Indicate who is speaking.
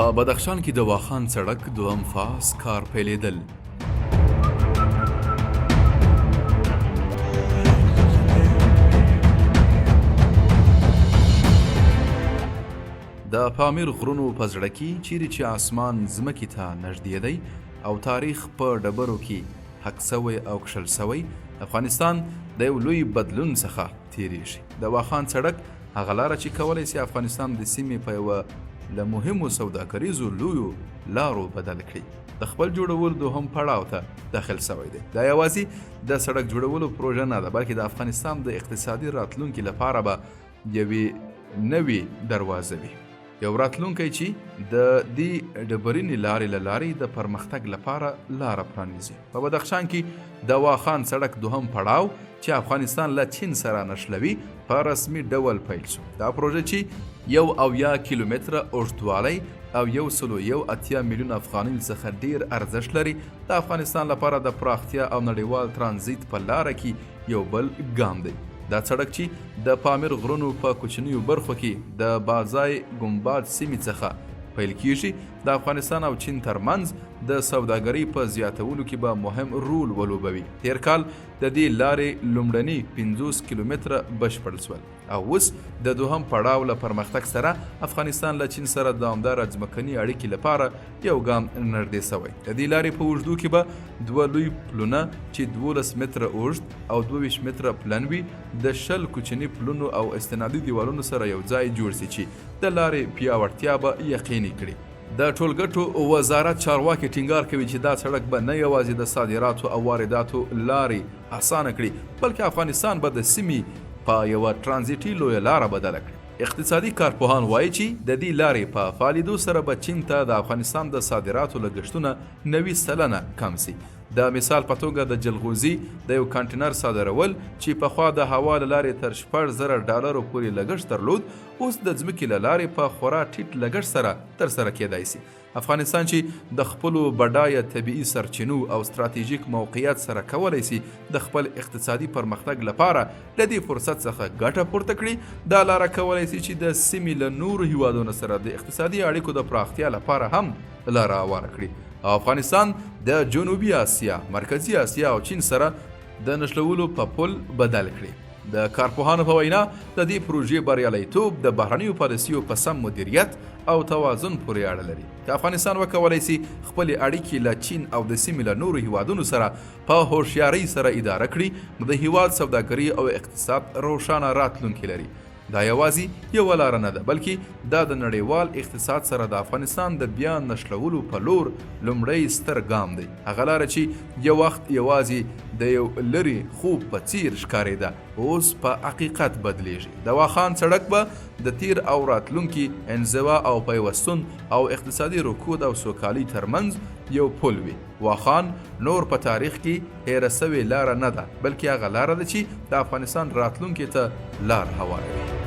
Speaker 1: په بدخشان کې د واخان سړک دوهم فاز کار پیلیدل. د پامیر غرونو په زړه کې چیرې چې اسمان ځمکې ته نږدې دی او تاریخ په ډبرو کې حک سوی او کښل سوی، افغانستان د یو لوی بدلون څخه تیریږي. د واخان سړک هغه لاره چې کولی شي افغانستان د سیمې په یوه له مهمو سوداګریزو لویو لارو بدل کړي. د خپل جوړولو دوهم پړاو ته داخل سوی دی. دا یوازې د سړک جوړولو پروژه نه ده، بلکې د افغانستان د اقتصادي راتلونکي لپاره به یوې نوې دروازه وي. یو راتلونکی چې د دې ډبرینې لارې له لارې د پرمختګ لپاره لاره پرانیزي. په بدخشان کې د واخان سړک دوهم پړاو چې افغانستان له چین سره نښلوي په رسمي ډول پیل شو. دا پروژه چې 1 کیلومتره اوږدوالی او 180 ملیون افغانیو څخه ډیر ارزښت لري، د افغانستان لپاره د پراختیا او نړیوال ترانزیت په لاره کې یو بل ګام دی. دا سړک چې د پامیر غرونو په کوچنیو برخو کې د بازای ګمباد سیمې څخه پیل کیږي، د افغانستان او چین ترمنځ د سوداګرۍ په زیاتولو کې به مهم رول ولوبوي. تیر کال د دې لارې لومړني 50 کیلومتره بشپړ شول او اوس د دوهم پړاو له پرمختګ سره افغانستان له چین سره دوامداره ځمکني اړیکې لپاره یو ګام نږدې سوی. د دې لارې په اوږدو کې به 2 لوی پلونه چې 12 متره اوږد او 22 متره پلن وي د 10 کوچني پلونو او استنادي دیوالونو سره یو ځای جوړ شي چې د لارې پیاوړتیا به یقیني کړي. د ټولګټو وزارت چارواکي ټینګار کوي چې دا سړک به نه یوازې د صادراتو او وارداتو لارې اسانه کړي، بلکې افغانستان به د سیمې په یوه ترانزیتي لویه لاره بدله کړي. اقتصادي کارپوهان وایي چې د دې لارې په فعالېدو سره به چین ته د افغانستان د صادراتو لګښتونه 90% کم شي. د مثال په توګه د جلغوزي د یو کانټینر صادرول چې پخوا د هوا له لارې تر $10,000 پورې لګښت درلود، اوس د ځمکې له لارې په خورا ټیټ لګښت سره ترسره کیدای شي. افغانستان چې د خپلو بډایه طبیعي سرچینو او ستراتیژیک موقعیت سره کولی شي د خپل اقتصادي پرمختګ لپاره له دې فرصت څخه ګټه پورته کړي، دا لاره کولی شي چې د سیمې له نورو هیوادونو سره د اقتصادي اړیکو د پراختیا لپاره هم لاره هواره کړي. او افغانستان د جنوبي اسیا، مرکزي اسیا او چین سره د نښلولو په پل بدل کړي. د کارپوهانو په وینا د دې پروژې بریالیتوب د بهرنیو پالیسیو په سم مدیریت او توازن پورې اړه لري. که افغانستان وکولی شي خپلې اړیکې له چین او د سیمې له نورو هیوادونو سره په هوښیارۍ سره اداره کړي، نو د هیواد سوداګري او اقتصاد روښانه راتلونکی لري. دا یوازې یوه لاره نه ده، بلکې دا د نړیوال اقتصاد سره د افغانستان د بیا نښلولو په لور لومړی ستر ګام دی. هغه لاره چې یو وخت یوازې د یو لرې خوب په څیر ښکارېده، اوس په حقیقت بدلیږي. د واخان سړک به د تیر او راتلونکي انزوا او پیوستون او اقتصادي رکود او سوکالۍ ترمنځ یو پل وي. واخان نور په تاریخ کې هیره سوې لاره نه ده، بلکې هغه لاره ده چې د افغانستان راتلونکي ته لار هواروي.